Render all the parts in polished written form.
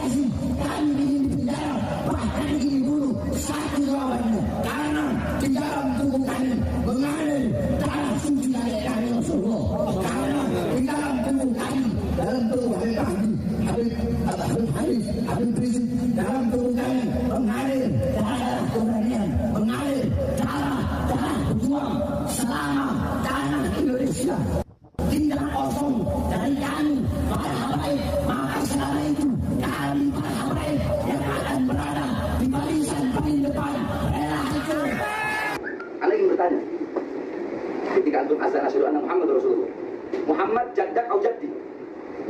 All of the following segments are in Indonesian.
kriminalisasi, kami ingin dipenjara, bahkan ingin dibunuh satu lawannya. Karena di dalam tubuh kami mengalir darah suci dari Rasulullah. Karena di dalam tubuh kami, dalam tubuh Habib Rizik, dalam tubuh kami mengalir darah keberanian, mengalir darah berjuang selama tanah Indonesia. Tinggal kosong dari kami para habaib, maka selama itu kami para habaib yang akan berada di barisan paling depan rela hancur. Anda ingin bertanya, ketika antum azan asyhadu anna Muhammad Rasulullah, Muhammad jaddak atau jaddi,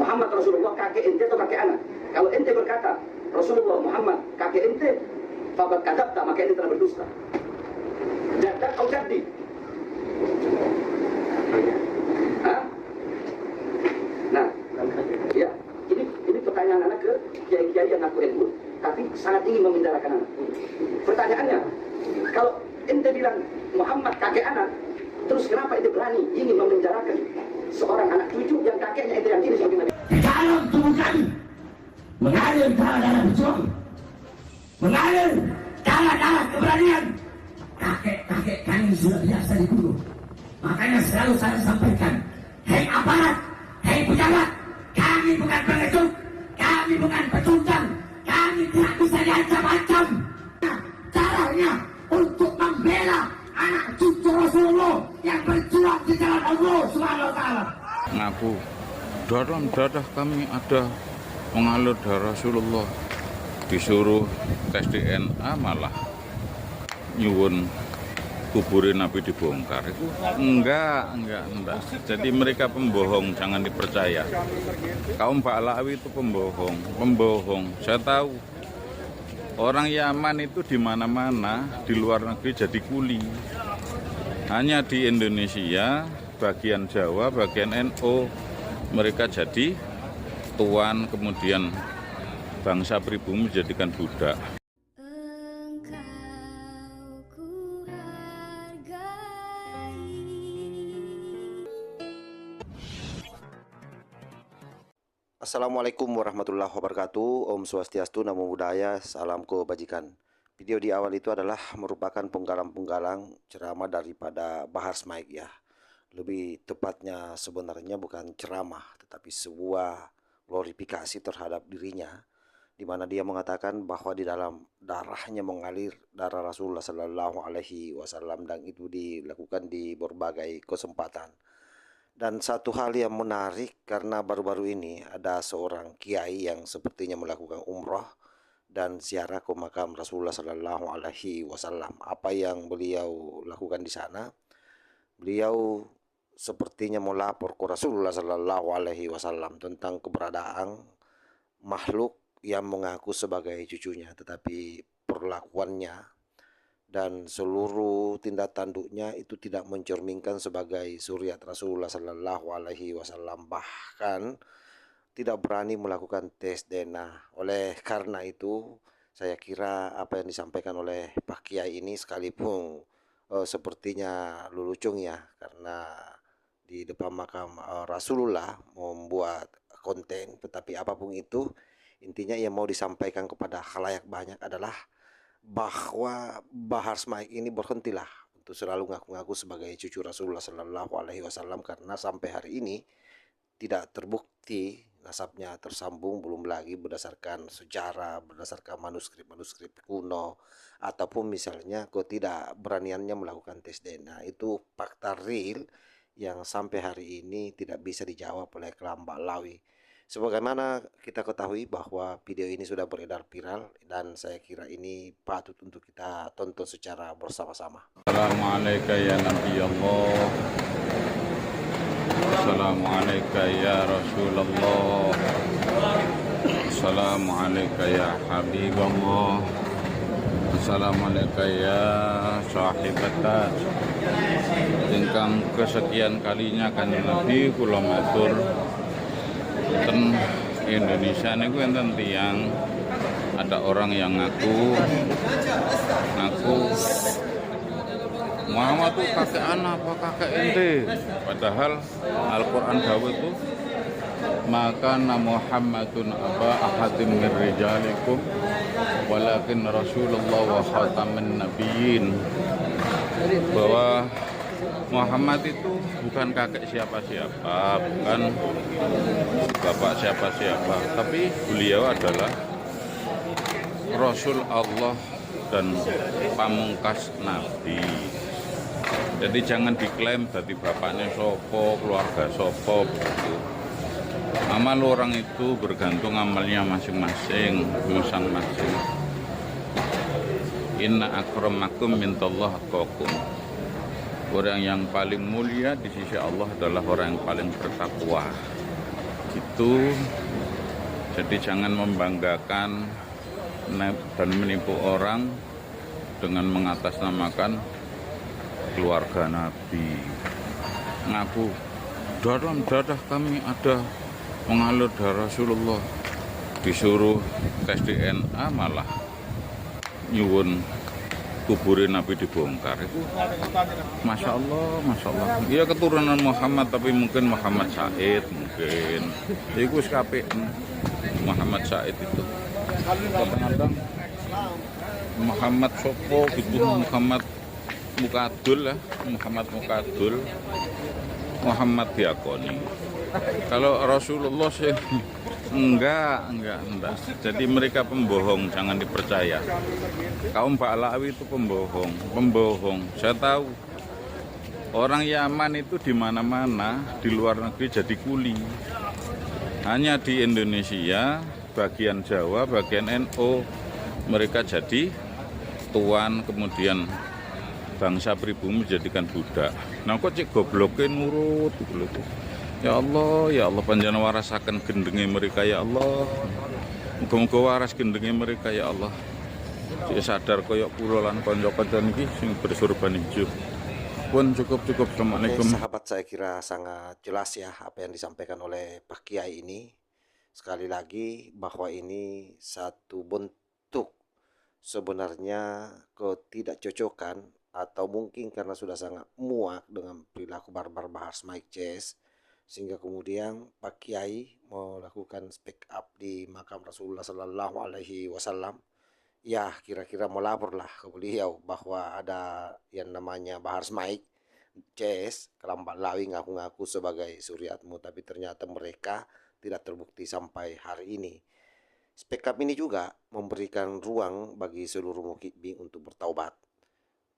Muhammad Rasulullah kakek ente atau kakek anak? Kalau ente berkata Rasulullah Muhammad kakek ente, faqad kadzabta, maka ente telah berdusta. Jaddak atau jaddi? Hah? Nah, ya, ini pertanyaan anak ke kiai-kiai yang ngaku NU, tapi sangat ingin memenjarakan anak. Pertanyaannya, kalau ente bilang Muhammad kakek anak, terus kenapa ente berani ingin memenjarakan seorang anak cucu yang kakeknya ente yang ini sebagai nabi? Di dalam tubuh kami mengalir darah berjuang, mengalir darah keberanian. Kakek kami sudah biasa dibunuh. Makanya selalu saya sampaikan, hei aparat, hei pejabat, kami bukan pengecut, kami bukan pecundang, kami tidak bisa diancam-ancam. Caranya untuk membela anak cucu Rasulullah yang berjuang di jalan Allah Subhanahu wa Ta'ala. Ngaku dalam darah kami ada mengalir darah Rasulullah, disuruh tes DNA malah nyuwun kuburin Nabi dibongkar. Itu enggak. Jadi mereka pembohong, jangan dipercaya. Kaum Ba'alawi itu pembohong. Saya tahu orang Yaman itu di mana-mana di luar negeri jadi kuli. Hanya di Indonesia, bagian Jawa, bagian NU, mereka jadi tuan, kemudian bangsa pribumi dijadikan budak. Assalamualaikum warahmatullahi wabarakatuh. Om Swastiastu, Namo Buddhaya, salam kebajikan. Video di awal itu adalah merupakan penggalang-penggalang ceramah daripada Bahar Smaik ya. Lebih tepatnya sebenarnya bukan ceramah, tetapi sebuah glorifikasi terhadap dirinya, di mana dia mengatakan bahwa di dalam darahnya mengalir darah Rasulullah Sallallahu Alaihi Wasallam, dan itu dilakukan di berbagai kesempatan. Dan satu hal yang menarik, karena baru-baru ini ada seorang kiai yang sepertinya melakukan umroh dan ziarah ke makam Rasulullah Sallallahu Alaihi Wasallam. Apa yang beliau lakukan di sana? Beliau sepertinya melapor ke Rasulullah Sallallahu Alaihi Wasallam tentang keberadaan makhluk yang mengaku sebagai cucunya, tetapi perlakuannya dan seluruh tindak tanduknya itu tidak mencerminkan sebagai suriat Rasulullah Sallallahu Alaihi Wasallam, bahkan tidak berani melakukan tes DNA. Oleh karena itu, saya kira apa yang disampaikan oleh Pak Kiai ini sekalipun sepertinya lelucon ya, karena di depan makam Rasulullah membuat konten, tetapi apapun itu, intinya yang mau disampaikan kepada khalayak banyak adalah bahwa Bahar Smaik ini berhentilah untuk selalu ngaku-ngaku sebagai cucu Rasulullah Sallallahu Alaihi Wasallam, karena sampai hari ini tidak terbukti nasabnya tersambung, belum lagi berdasarkan sejarah, berdasarkan manuskrip kuno, ataupun misalnya ketidakberaniannya melakukan tes DNA. Itu fakta real yang sampai hari ini tidak bisa dijawab oleh kelompok Ba'alawi. Sebagaimana kita ketahui bahwa video ini sudah beredar viral, dan saya kira ini patut untuk kita tonton secara bersama-sama. Assalamualaikum ya Nabi Allah, Assalamualaikum ya Rasulullah, Assalamualaikum ya Habibullah, Assalamualaikum ya sahibata. Ingkang kesekian kalinya kan Nabi kula matur ten Indonesia niku enten tiyang, ada orang yang ngaku Muhammad tuh kakek anak apa kakek ente, padahal Al-Quran dawuh itu maka Muhammadun aba ahadim min rijalikum walakin Rasulullah wa khatamin nabiyyin, bahwa Muhammad itu bukan kakek siapa-siapa, bukan bapak siapa-siapa, tapi beliau adalah Rasul Allah dan pamungkas Nabi. Jadi jangan diklaim dari bapaknya sopo, keluarga sopo begitu. Amal orang itu bergantung amalnya masing-masing, masing-masing. Inna akramakum mintallah atqakum. Orang yang paling mulia di sisi Allah adalah orang yang paling bertakwa. Itu jadi jangan membanggakan dan menipu orang dengan mengatasnamakan keluarga Nabi. Ngaku dalam dadah kami ada mengalir darah Rasulullah, disuruh tes DNA malah nyuwun kuburin Nabi dibongkar. Itu Masya Allah. Iya keturunan Muhammad, tapi mungkin Muhammad Said, mungkin itu SKP Muhammad Said itu kadang-kadang Muhammad Sopo gitu, Muhammad Mukadul lah, Muhammad Mukadul, Muhammad Diakoni. Kalau Rasulullah sih enggak. Jadi mereka pembohong, jangan dipercaya. Kaum Ba'alawi itu pembohong. Saya tahu orang Yaman itu di mana-mana di luar negeri jadi kuli. Hanya di Indonesia, bagian Jawa, bagian NU, mereka jadi tuan, kemudian bangsa pribumi menjadikan budak. Nah kok cek gobloknya nurut gitu. Ya Allah, panjenengan warasaken gendenge mereka ya Allah. Muga-muga waras gendenge mereka ya Allah. Cek sadar koyok kula lan kanca-kanca niki sing bersorban hijau. Pun cukup. Assalamualaikum. Oke, sahabat, saya kira sangat jelas ya apa yang disampaikan oleh Pak Kiai ini. Sekali lagi bahwa ini satu bentuk sebenarnya ketidakcocokan, atau mungkin karena sudah sangat muak dengan perilaku barbar Bahar Smaik CS, sehingga kemudian Pak Kiai melakukan speak up di makam Rasulullah Sallallahu Alaihi Wasallam. Ya kira-kira melaporlah ke beliau bahwa ada yang namanya Bahar Smaik CS Kelambat Lawi ngaku-ngaku sebagai suriatmu, tapi ternyata mereka tidak terbukti sampai hari ini. Speak up ini juga memberikan ruang bagi seluruh mukibin untuk bertaubat.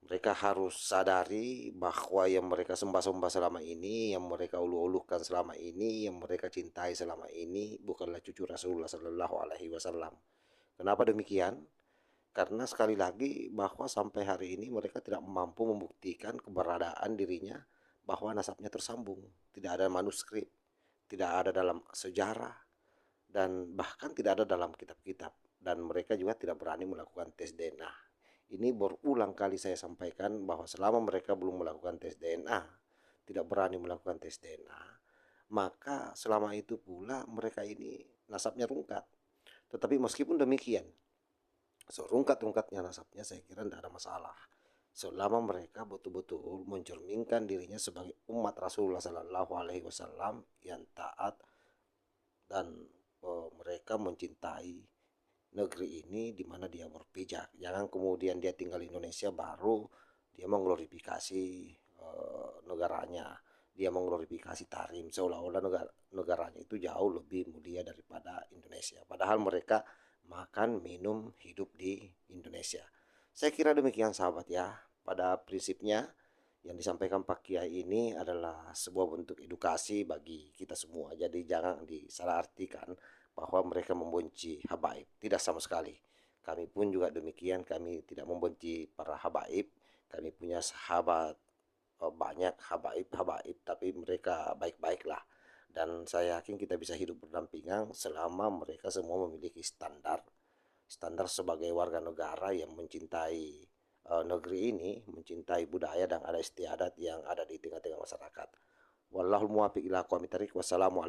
Mereka harus sadari bahwa yang mereka sembah-sembah selama ini, yang mereka uluh-uluhkan selama ini, yang mereka cintai selama ini bukanlah cucu Rasulullah Sallallahu Alaihi Wasallam. Kenapa demikian? Karena sekali lagi bahwa sampai hari ini mereka tidak mampu membuktikan keberadaan dirinya, bahwa nasabnya tersambung. Tidak ada manuskrip, tidak ada dalam sejarah, dan bahkan tidak ada dalam kitab-kitab. Dan mereka juga tidak berani melakukan tes DNA. Ini berulang kali saya sampaikan bahwa selama mereka belum melakukan tes DNA, tidak berani melakukan tes DNA, maka selama itu pula mereka ini nasabnya rungkat. Tetapi meskipun demikian, serungkat-rungkatnya nasabnya saya kira tidak ada masalah. Selama mereka betul-betul mencerminkan dirinya sebagai umat Rasulullah Sallallahu Alaihi Wasallam yang taat, dan mereka mencintai negeri ini di mana dia berpijak. Jangan kemudian dia tinggal di Indonesia baru dia mengglorifikasi negaranya, dia mengglorifikasi Tarim, seolah-olah negaranya itu jauh lebih mulia daripada Indonesia. Padahal mereka makan, minum, hidup di Indonesia. Saya kira demikian sahabat ya. Pada prinsipnya yang disampaikan Pak Kiai ini adalah sebuah bentuk edukasi bagi kita semua. Jadi jangan disalahartikan bahwa mereka membenci habaib. Tidak sama sekali. Kami pun juga demikian. Kami tidak membenci para habaib. Kami punya sahabat banyak habaib, tapi mereka baik-baiklah. Dan saya yakin kita bisa hidup berdampingan selama mereka semua memiliki standar sebagai warga negara yang mencintai negeri ini, mencintai budaya dan adat istiadat yang ada di tengah-tengah masyarakat. Wallahul muwaffiq ila aqwamit thariq. Wassalamualaikum.